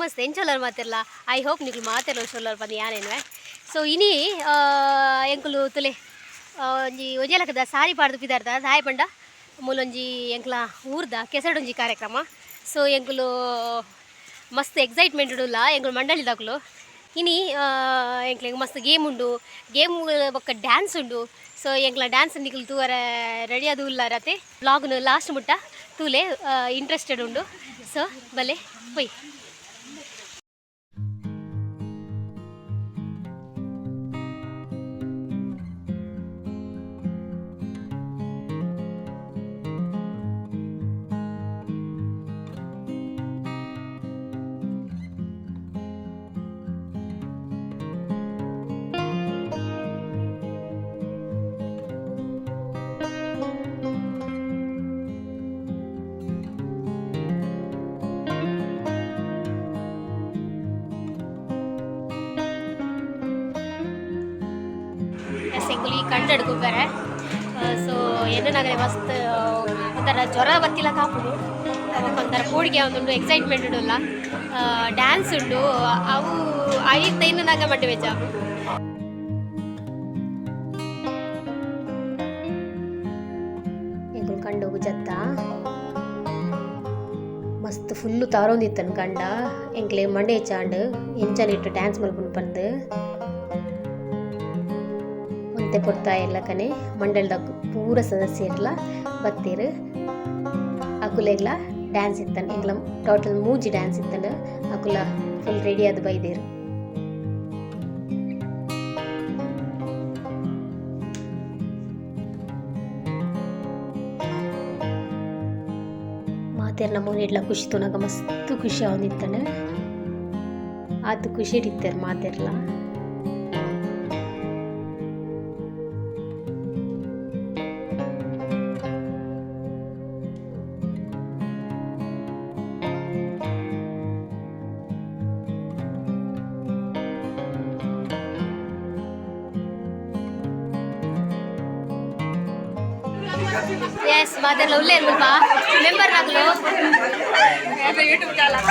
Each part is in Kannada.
ಮಸ್ತ್ ಎಂಚೋಲರ್ ಮಾತಿರಲ್ಲ. ಐ ಹೋಪ್ ನೀವು ಮಾತಿರಲ್ಲ ಸೋಲರ್ ಬಂದು ಯಾನೇನುವೆ. ಸೊ ಇನಿ ಎಂಕುಲು ತುಲೆ ಒಂಜಿ ಒಜೆಲಕದ ಸಾರಿ ಪಾಡ್ದು ಪಿದಾರ್ದ ದಾಯ ಪಂಡ ಮೂಲೊಂಜಿ ಎಂಕ್ಲ ಊರ್ದ ಕೆಸಡೊಂಜಿ ಕಾರ್ಯಕ್ರಮ. ಸೊ ಎಂಕುಲು ಮಸ್ತ್ ಎಕ್ಸೈಟ್ಮೆಂಟ್ ಉಲ್ಲ ಎಂಕುಲು ಮಂಡಳಿದಾಕುಲು ಇನಿ ಎಂಕ್ಲೆಗ್ ಮಸ್ತ್ ಗೇಮ್ ಉಂಡು, ಗೇಮ್ ಬೊಕ್ಕ ಡ್ಯಾನ್ಸ್ ಉಂಡು. ಸೊ ಎಂಕ್ಲ ಡ್ಯಾನ್ಸ್ ನಿಕ್ಲು ತೂವರೆ ರೆಡಿ ಅದು ಉಲ್ಲಾರತೆ ಬ್ಲಾಗ್ನು ಲಾಸ್ಟ್ ಮುಟ್ಟ ತೂಲೆ ಇಂಟ್ರೆಸ್ಟೆಡ್ ಉಂಡು. ಸೊ ಬಲೆ ಪೊಯ್ ಎಂಕುಲು ಈ ಕಂಡಡು ಗೊಬ್ಬರ. ಸೊ ಎನ್ನನಾಗರೆ ಮಸ್ತ್ ಒಂಥರ ಜ್ವರ ಬತ್ತಿಲ್ಲ ಕಾಪುಡು ಒಂಥರ ಪೋಡಿಗೆ ಒಂದುಂಡು ಎಕ್ಸೈಟ್ಮೆಂಟ್ ಉಂಡುಲ್ಲ ಡ್ಯಾನ್ಸ್ ಉಂಡು ಅವು ಐದು ತೈನನಾಗ ಮಡ್ಡೆ ವೆಜ್ಜ ಎಂಕುಲು ಕಂಡೋಗು ಜತ್ತ ಮಸ್ತ್ ಫುಲ್ಲು ತಾರೊಂದಿತ್ತನು ಕಂಡ ಎಂಕ್ಲೆ ಮಂಡೆ ಚಾಂಡ್ ಎಂಚನಿಟ್ಟು ಡ್ಯಾನ್ಸ್ ಮಲ್ಪುನು ಪಂದು ಒಂತೆ ಪೊರ್ತಾ ಎಲ್ಲ ಕನೆ ಮಂಡಳದ ಪೂರ ಸದಸ್ಯರ್ಲ ಬತ್ತೇರು ಅಕುಲೆಗ್ಲ ಡ್ಯಾನ್ಸ್ ಇತ್ತನು ಎಂಗ್ಲ ಟೋಟಲ್ 3 ಡ್ಯಾನ್ಸ್ ಇತ್ತನು ಅಕುಲ ಫುಲ್ ರೆಡಿ ಆದ ಬೈದೇರು. ಮಾತೇರು ನಮ್ಮ ಇಡ್ಲ ಖುಷಿ ತುನಗ ಮಸ್ತ್ ಖುಷಿ ಅವನಿತ್ತನು ಆತು ಖುಷಿ ಇಡ್ತಾರೆ ಮಾತೇರ್ಲ. Yes, mother lo ulle mulpa member naglo YouTube channel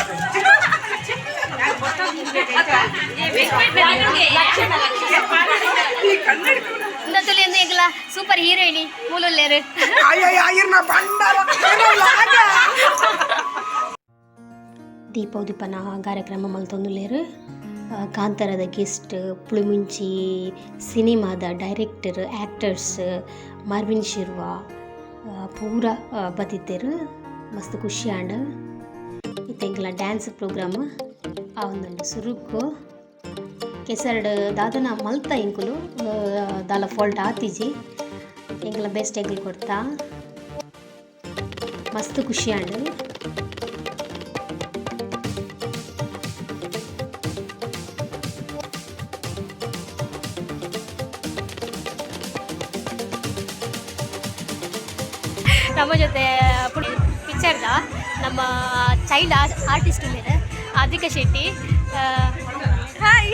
ಇಂದತುಲೆ ಎಂದು ಎಂಗ್ಲ ಸೂಪರ್ ಹೀರೋಯಿನಿ ಮೂಲುಲ್ಲೇರು ಅಯ್ಯಯ್ಯ ಬಂಡಾರ ದೀಪೋದಿಪನ ಕಾರ್ಯಕ್ರಮ ಮಲ್ತೊಂದುಲ್ಲೇರು. ಕಾಂತಾರದ ಗೆಸ್ಟ್ ಪುಳಿಮುಂಚಿ ಸಿನಿಮಾದ ಡೈರೆಕ್ಟರ್ ಆ್ಯಕ್ಟರ್ಸ್ ಮಾರ್ವಿನ್ ಶಿರ್ವಾ ಪೂರ ಬತ್ತಿತ್ತೇರು ಮಸ್ತ್ ಖುಷಿ ಆಂಡ್ ಇತ್ತೆಂಕಲ ಡ್ಯಾನ್ಸ್ ಪ್ರೋಗ್ರಾಮ್ ಆ ಒಂದುಂಡು ಸುರುಕು ಕೆಸರಡು ದಾದನ ಮಲ್ತ ಎಂಕುಲು ದಾಲ ಫಾಲ್ಟ್ ಆತಿಜಿ ಎಂಕಲ ಬೆಸ್ಟ್ ಎಂಕುಲು ಕೊಡ್ತಾ ಮಸ್ತ್ ಖುಷಿ ಆಂಡ್ ನಮ್ಮ ಜೊತೆ ಪಿಕ್ಚರ್ದ ನಮ್ಮ ಚೈಲ್ಡ್ ಆರ್ಟಿಸ್ಟ್ ಉಳ್ಳೇರು ಆದಿಕ ಶೆಟ್ಟಿ. ಹಾಯ್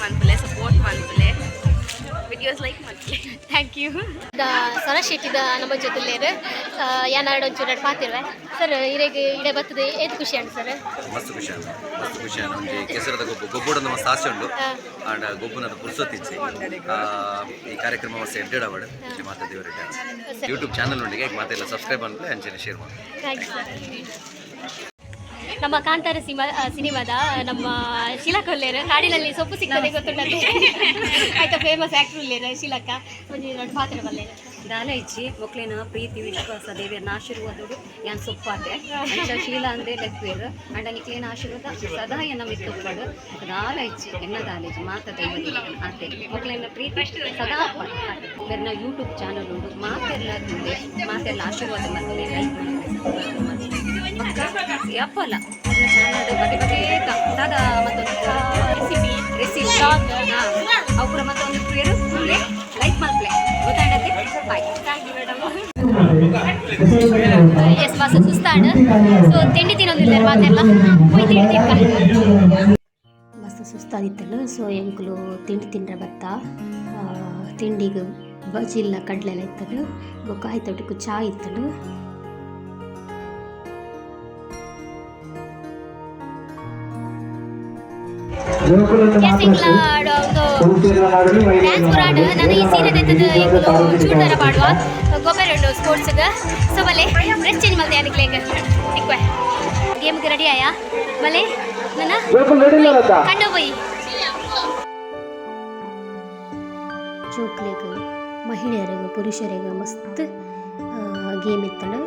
ಮನ್ಪುಲೆ ಸಪೋರ್ಟ್ ಮನ್ಪುಲೆ ವಿಡಿಯೋಸ್ ಲೈಕ್ ಮನ್ಪುಲೆ ಥ್ಯಾಂಕ್ ಯು. ಸರಸ್ ಶೆಟ್ಟಿದ ನಮ್ಮ ಜೊತೆ ಉಳ್ಳೇರು ಯಾನಾಡು ಒಂಚೂರು ಪಾತಿರುವೆ ಸರ್ ಇರೆಗೆ ಇಡೆ ಬರ್ತದೆ ಏದು ಖುಷಿ ಆಂಡ್ ಸರ್ ಮಸ್ತ್ ಖುಷಿ ಒಂಜಿ ಕೆಸರದ ಗೊಬ್ಬುಡೊಂದು ಮಸ್ತ್ ಆಸೆ ಉಂಡು ಆಂಡ ಗೊಬ್ಬುನದ ಪುರ್ಸೊತ್ತಿಚ್ಚಿ ಈ ಕಾರ್ಯಕ್ರಮ ಮಸ್ತ್ ಎಡ್ಡೆಡ್ ಅವಡ್ ಮಾತಾ ದೇವರ ಡ್ಯಾನ್ಸ್ ಯೂಟ್ಯೂಬ್ ಚಾನಲ್ ಉಂಡಿಗೆ ಮಾತೆಲ್ಲ ಸಬ್ಸ್ಕ್ರೈಬ್ ಅನ್ಲೆ ಅಂಚನೆ ಶೇರ್ ಮಾಡಿ. ನಮ್ಮ ಕಾಂತಾರ ಸಿನಿಮಾದ ನಮ್ಮ ಶಿಲಕ ಉಳ್ಳೇರು ಕಾಡಿನಲ್ಲಿ ಸೊಪ್ಪು ಸಿಗ್ತದೆ ಗೊತ್ತುಂಟದೆ ಆಯ್ತಾ ಫೇಮಸ್ ಆ್ಯಕ್ಟ್ರ್ ಉಳ್ಳೇರು ಶಿಲಕ ಒಂದು ದೊಡ್ಡ ಪಾತ್ರ ಬಲ್ಲೇರು ದಾಲ ಇಚ್ಚಿ ಒಕ್ಲೇನ ಪ್ರೀತಿ ವಿಶ್ವಾಸ ದೇವಿಯರ್ನ ಆಶೀರ್ವಾದಗಳು ಯಾನ್ ಸೊಪ್ಪಾದೆ ಅಂಚ ಶೀಲ ಅಂದೆ ಲೆಕ್ವೇರು ಅಂಡ ನಿಕ್ಲೇನ ಆಶೀರ್ವಾದ ಸದಾ ಎನ್ನ ಮಿತ್ತುಪ್ಪಡು ದಾಲ ಇಚ್ಚಿ ಎನ್ನ ದಾಲ ಇಚ್ಚಿ ಮಾತ ದೈವ ಆತೆ ಒಕ್ಲೇನ ಪ್ರೀತಿ ಸದಾ ಬೆರ್ನ ಯೂಟ್ಯೂಬ್ ಚಾನಲ್ ಉಂಡು ಮಾತೆಲ್ಲ ತಿಂದೆ ಮಾತೆಲ್ಲ ಆಶೀರ್ವಾದ ಮಾಡ್ತದೆ ಲೈಕ್ ಮಾಡಿ ಯಪ್ಪಲ್ಲ ಅದನ್ನ ಚಾನಲ್ ಬಗೆ ಬಗೆ ದಾದ ಮತ್ತೊಂದು ರೆಸಿಪಿ ಹಾಂ ಅವ್ರ ಮತ್ತೊಂದು ಪ್ರಿಯರು ಲೈಕ್ ಮಾಡ್ತಲೆ ಗೊತ್ತಾಡತ್ತೆ bye. Thank you madam. Yes ಮಸ್ತ್ ಸುಸ್ತಾಂಡ್ ಸೊ ತಿಂಡಿ ತಿನ್ನೋದಿಲ್ಲ ಮಾತೆಲ್ಲ ಹೋಯ್ ತಿಂಡಿ ತಿನ್ಕ ಮಸ್ತ್ ಸುಸ್ತಾದಿತ್ತಲ್ಲ. ಸೊ ಎಂಕುಲು ತಿಂಡಿ ತಿಂಡ್ರೆ ಬತ್ತ ತಿಂಡಿಗೆ ಬಜಿಲ್ಲ ಕಡ್ಲೆಲ್ಲ ಇತ್ತಲು ಬೊಕ್ಕ ಆಯ್ತೊಟ್ಟಿಗೂ ಚಾ ಇತ್ತಲು ಎಸ್ ಇಂಗ್ಲ ಒಂದು ಡ್ಯಾನ್ಸ್ ಪುರಾಣ ನಾನು ಈ ಸೀರೆ ತೆತ್ತದು ಎಂಕುಲು ಚೂಡ್ದಾರ ಪಾಡುವ ಗೊಬ್ಬರ ಉಂಡು ಸ್ಪೋರ್ಟ್ಸ್ಗೆ ಸೊ ಬಲೆ ಡ್ರೆಸ್ ಚೇಂಜ್ ಮಾಡ್ದೆ ಅದಕ್ಕೆ ಇಕ್ವೆ ಗೇಮ್ಗೆ ರೆಡಿ ಆಯಾ ಬಲೆ ನನ್ನ ಕಂಡು ಹೋಯಿ ಜೋಕ್ಲೆಗ್ ಮಹಿಳೆಯರಿಗೆ ಪುರುಷರಿಗೆ ಮಸ್ತ್ ಗೇಮ್ ಇತ್ತಂಡು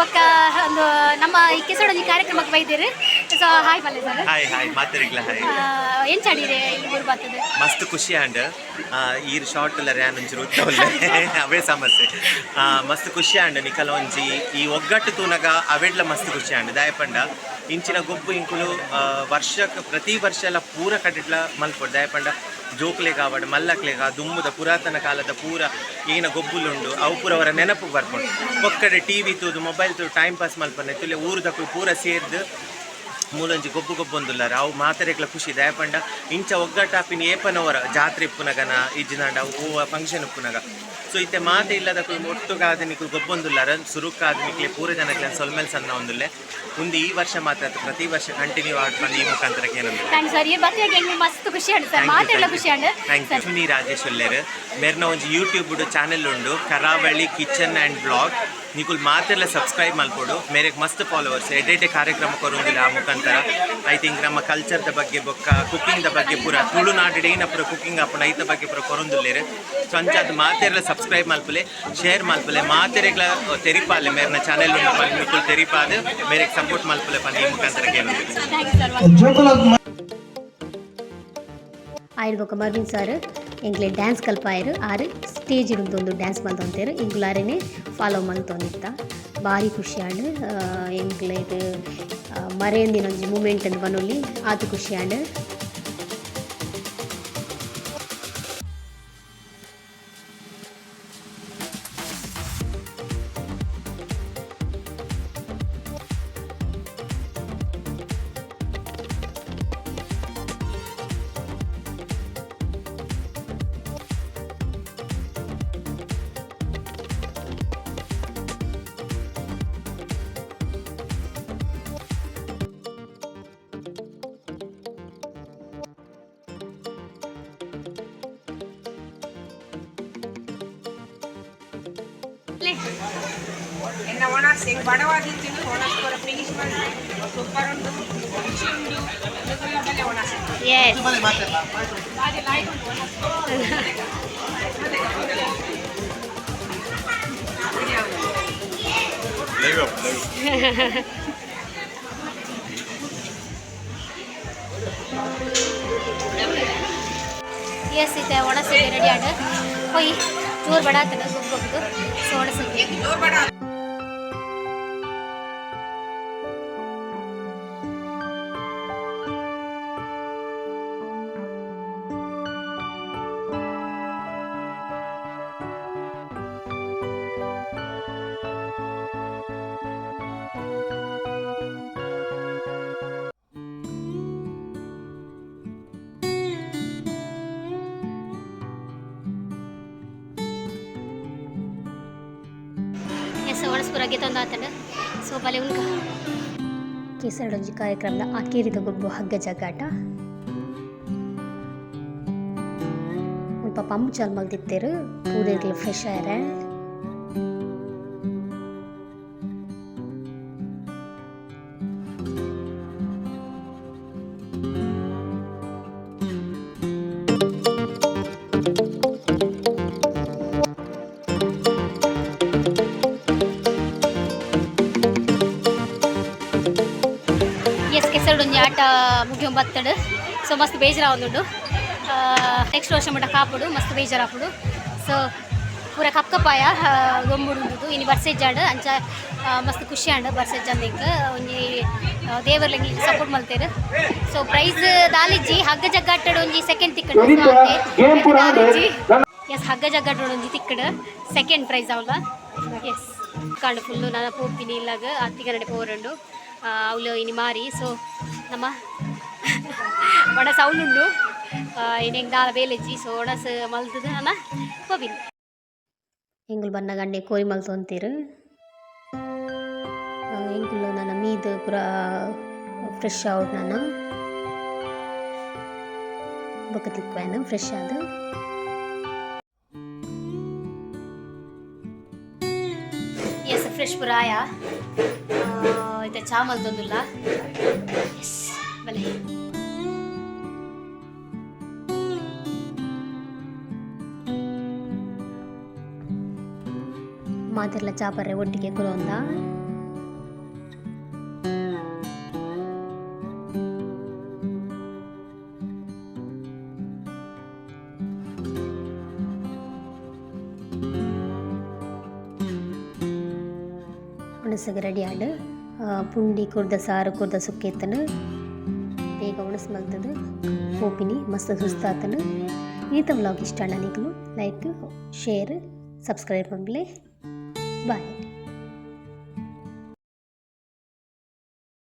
ఒక ನಮ್ಮ ಈ ಕೆಸಡೊಂದು ಕಾರ್ಯಕ್ರಮಕ್ಕೆ ಬೈದಿರು ಸೊ ಹಾಯ್ ಮಲ್ಲೆ ಸರ್ ಹಾಯ್ ಹಾಯ್ ಮಾತಾಡಿಗ್ಲ ಹಾಯ್ ಏನ್ ಚಾಡಿರೆ ಈ ಊರು ಬರ್ತದೆ ಮಸ್ತ್ ಖುಷಿ ಆಂಡ್ ಈ ಶಾರ್ಟ್ ಎಲ್ಲ ರ್ಯಾನ್ ಒಂಚೂರು ಉತ್ತವಲ್ಲ ಅವೇ ಸಮಸ್ಯೆ ಮಸ್ತ್ ಖುಷಿ ಆಂಡ್ ನಿಕಲ ಒಂಜಿ ಈ ಒಗ್ಗಟ್ಟು ತೂನಗ ಅವೆಡ್ಲ ಮಸ್ತ್ ಖುಷಿ ಆಂಡ್ ದಾಯಪಂಡ ಇಂಚಿನ ಗೊಬ್ಬು ಇಂಕುಲು ವರ್ಷಕ್ಕೆ ಪ್ರತಿ ವರ್ಷ ಎಲ್ಲ ಪೂರ ಕಟ್ಟಿಡ್ಲ ಮಲ್ಪೊಡು ದಾಯಪಂಡ ಜೋಕ್ಲೆಗ ಆವಡ್ ಮಲ್ಲಕ್ಲೆಗ ದುಮ್ಮುದ ಪುರಾತನ ಕಾಲದ ಪೂರ ಏನ ಗೊಬ್ಬುಲುಂಡು ಅವು ಪೂರ ಅವರ ನೆನಪು ಬರ್ಕೊಂಡು ಒಕ್ಕಡೆ ಟಿವಿ ತೂದು ಮೊಬೈಲ್ ತೂದು ಟೈಮ್ ಪಾಸ್ ಮಲ್ಪನೆ ತುಲೆ ಊರದಕ್ಕೂ ಪೂರ ಸೇರ್ದು ಮೂಲೊಂಜಿ ಗೊಬ್ಬು ಗೊಬ್ಬೊಂದುಲ್ಲಾರ ಅವು ಮಾತಾರೆಗ್ಲ ಖುಷಿ ದಯಪಂಡ ಇಂಚ ಒಗ್ಗಟ್ಟಾಪಿನ ಏಪನವರ ಜಾತ್ರೆ ಉಪ್ಪುನಗನ ಇಜ್ಜಿನಾಂಡ ಹೂವ ಫಂಕ್ಷನ್ ಉಪ್ಪುನಗ ಸೊ ಇತ್ತೆ ಮಾತೆ ಇಲ್ಲದಕ್ಕೂ ಒಟ್ಟುಗಾದ ನಿಕ್ಕು ಗೊಬ್ಬೊಂದುಲ್ಲಾರ ಸುರುಕಾದ ನಿಕ್ಲೆ ಪೂರ ಜನಕ್ಲೆ ಸೊಲ್ಮೇಲ್ ಸಣ್ಣ ಒಂದುಲ್ಲೆ ಮುಂದೆ ಈ ವರ್ಷ ಮಾತ್ರ ಪ್ರತಿ ವರ್ಷ ಕಂಟಿನ್ಯೂ ಆಡ್ಕೊಂಡು ಈ ಮುಖಾಂತರಕ್ಕೆ ಏನಂದ್ರೆ ಮಸ್ತ್ ಖುಷಿ ಆಂಡ್ ಸರ್ ಮಾತಾಡಲ ಖುಷಿ ಆಂಡ್ ಥ್ಯಾಂಕ್ ಯು ರಾಜೇಶ್ ಒಲ್ಲೆರ್ ಮೇರ್ನ ಒಂಜಿ ಯೂಟ್ಯೂಬ್ ಚಾನೆಲ್ ಉಂಡು ಕರಾವಳಿ ಕಿಚನ್ ಆ್ಯಂಡ್ ಬ್ಲಾಗ್ ನಿಕುಲ್ ಮಾತೆಲ್ಲ ಸಬ್ಸ್ಕ್ರೈಬ್ ಮಲ್ಪೊಡು ಮೇರೆಗೆ ಮಸ್ತ್ ಫಾಲೋವರ್ಸ್ ಎಡ್ಡೆ ಕಾರ್ಯಕ್ರಮ ಕೊರೊಂದಿಲ್ಲ ಆ ಮುಖಾಂತರ ಐ ಥಿಂಕ್ ನಮ್ಮ ಕಲ್ಚರ್ದ ಬಗ್ಗೆ ಬೊಕ್ಕ ಕುಕ್ಕಿಂಗ್ದ ಬಗ್ಗೆ ಪೂರ ತುಳುನಾಡು ಏನ ಪೂರ ಕುಕ್ಕಿಂಗ್ ಆಪುಂಡು ಐತ ಬಗ್ಗೆ ಪೂರ ಕೊರೊಂದುಲ್ಲೇರು ಸೊ ಅಂಚಾದ ಮಾತೆಲ್ಲ ಸಬ್ಸ್ಕ್ರೈಬ್ ಮಲ್ಪಲೆ ಶೇರ್ ಮಲ್ಪಲೆ ಮಾತೆರೆಗ್ಲ ತೆರಿಪಾಲೆ ಮೇರ್ನ ಚಾನೆಲ್ ಉಂಟು ನಿಕುಲ್ ತೆರಿಪಾದ ಮೇರೆಗೆ ಸಪೋರ್ಟ್ ಮಲ್ಪಲೆ ಪಂಡ ಈ ಮುಖಾಂತರಕ್ಕೆ ಏನಂದ್ರೆ ಆಯ್ರು ಬೊಕ ಮರ್ವಿನ್ ಸರ್ ಎಂಕ್ಲೆ ಡ್ಯಾನ್ಸ್ ಕಲ್ಪಾಯರು ಆರು ಸ್ಟೇಜ್ ಇರುದೊಂದು ಡ್ಯಾನ್ಸ್ ಮಲ್ತೊಂತೇರು ಎಂಕ್ಲಾರೇನೆ ಫಾಲೋ ಮಲ್ತೊಂದಿತ್ತ ಭಾರಿ ಖುಷಿ ಆಂಡ್ ಎಂಕ್ಲೆ ಇದು ಮರೆಯಂದಿನ ಒಂಜಿ ಮೂಮೆಂಟ್ ಅಂತ ಬನ್ನೊಲಿ ಆತು ಖುಷಿ ಆಂಡ್ ಎನ್ನ ಒಣ ಸೆಂಗ್ ಬಡವಾಗಿ ತಿಂದು ಒಣ ಸ್ಕೋರ ಫಿನಿಶ್ ಮಾಡಿ ಸೂಪರ್ ಉಂಟು ಖುಷಿ ಉಂಟು ಅದೆಲ್ಲ ಬಲೆ ಒಣ ಸೆಂಗ್ ಯೆಸ್ ಹಾಗೆ ಲೈಕ್ ಉಂಟು ಒಣ ಎಸ್ ಇದೆ ಒಣಸೆಗೆ ರೆಡಿ ಆಂಡ್ ಹೋಯ್ ಜೋರ್ ಬಡ ಆಗ್ತದೆ ಗೊಬ್ಬೊಬ್ಬದು ಸೊ ಒಣಸೆಗೆ ಜೋರ್ ಬಡ ಒಣಸ್ಪುರ ಗೆತ್ತೊಂದು ಆತಂಡ ಸೊ ಬಲೆ ಉನ್ಕ ಕೇಸರಡೊಂಜಿ ಕಾರ್ಯಕ್ರಮದ ಆಕೇರಿದ ಗೊಬ್ಬು ಹಗ್ಗ ಜಗ್ಗಾಟ ಸ್ವಲ್ಪ ಪಂಪ್ ಚಾಲ್ ಮಲ್ದಿತ್ತೇರು ಪೂರೆಗ್ಲು ಫ್ರೆಶ್ ಆಯ್ರೆ ಕೆಸರಡೊಂಜಿ ಆಟ ಮುಗಿಯೊಂದು ಬತ್ತಡು ಸೊ ಮಸ್ತ್ ಬೇಜಾರ ಒಂದುಂಡು ನೆಕ್ಸ್ಟ್ ವರ್ಷ ಮಟ್ಟ ಕಾಪುಡು ಮಸ್ತ್ ಬೇಜಾರಾಪುಡು ಸೊ ಪೂರ ಕಪ್ ಕಪ್ಪಾಯ ಗೊಬ್ಬುಡುದು ಇನ್ನು ಬರ್ಸೆಜ್ಜಾಂಡ್ ಅಂಚ ಮಸ್ತ್ ಖುಷಿ ಆಂಡ್ ಬರ್ಸೆಜ್ಜಂದು ಇಂಕ ಒಂಜಿ ದೇವರ್ಲ ಸಪೋರ್ಟ್ ಮಲ್ತೇರು ಸೊ ಪ್ರೈಸ್ ದಾಲಿಜ್ಜಿ ಹಗ್ಗ ಜಗ್ಗಾಟಡ್ ಒಂಜಿ ಸೆಕೆಂಡ್ ತಿಕ್ಕಡು ದಾಲಿಜ್ಜಿ ಎಸ್ ಹಗ್ಗ ಜಗ್ಗಾಟಡ್ ಒಂಜಿ ತಿಕ್ಕಡು ಸೆಕೆಂಡ್ ಪ್ರೈಸ್ ಅವಳ ಎಸ್ ಕಾಂಡು ಫುಲ್ಲು ನಾನು ಪೋಪಿನಿ ಇಲ್ಲಾಗ ಅತ್ತಿಗರಡೆ ಪೋರಂಡು ಅವಳು ಇನಿ ಮಾರಿ ಸೊ ನಮ್ಮ ಒಣ ಸೌಂಡ್ ಉಂಡು ಇನ್ನೆಂಗೆ ದಾಲ ಬೇಲೆಜ್ಜಿ ಸೊ ಒಣಸ್ ಮಲ್ತದು ನನ್ನ ಪೋಪಿನಿ ಎಂಗುಲು ಬನ್ನ ಗಂಡೆ ಕೋರಿ ಮಲ್ತು ಅಂತೀರು ಎಂಗುಲು ನನ್ನ ಮೀದು ಪೂರ ಫ್ರೆಶ್ ಔಟ್ ನಾನು ಬೊಕ್ಕ ತಿಕ್ವೇನು ಫ್ರೆಶ್ ಆದ ಎಸ್ ಫ್ರೆಶ್ ಪೂರ ಆಯ ಇದು ಚಾ ಮಲ್ತೊಂದುಲ್ಲ ಎಸ್ ಬಲೆ ಮಾತೆಲ್ಲ ಚಾಪರ್ರೆ ಒಟ್ಟಿಗೆ ಕುಲೊಂದ ಉಣಸಗೆ ರೆಡಿ ಆಡು ಪುಂಡಿ ಕುರ್ದ ಸಾರು ಕುರ್ದ ಸುಕ್ಕೆತ್ತನು ಬೇಗ ಉಣಸ್ ಮಲ್ತದು ಪೋಪಿನಿ ಮಸ್ತ್ ಸುಸ್ತಾತನು ಈತ ವ್ಲಾಗ್ ಇಷ್ಟ ಅಣ್ಣ ನಿಗಲು ಲೈಕ್ ಶೇರ್ ಸಬ್ಸ್ಕ್ರೈಬ್ ಮಗ್ಲೆ ಬಾಯ್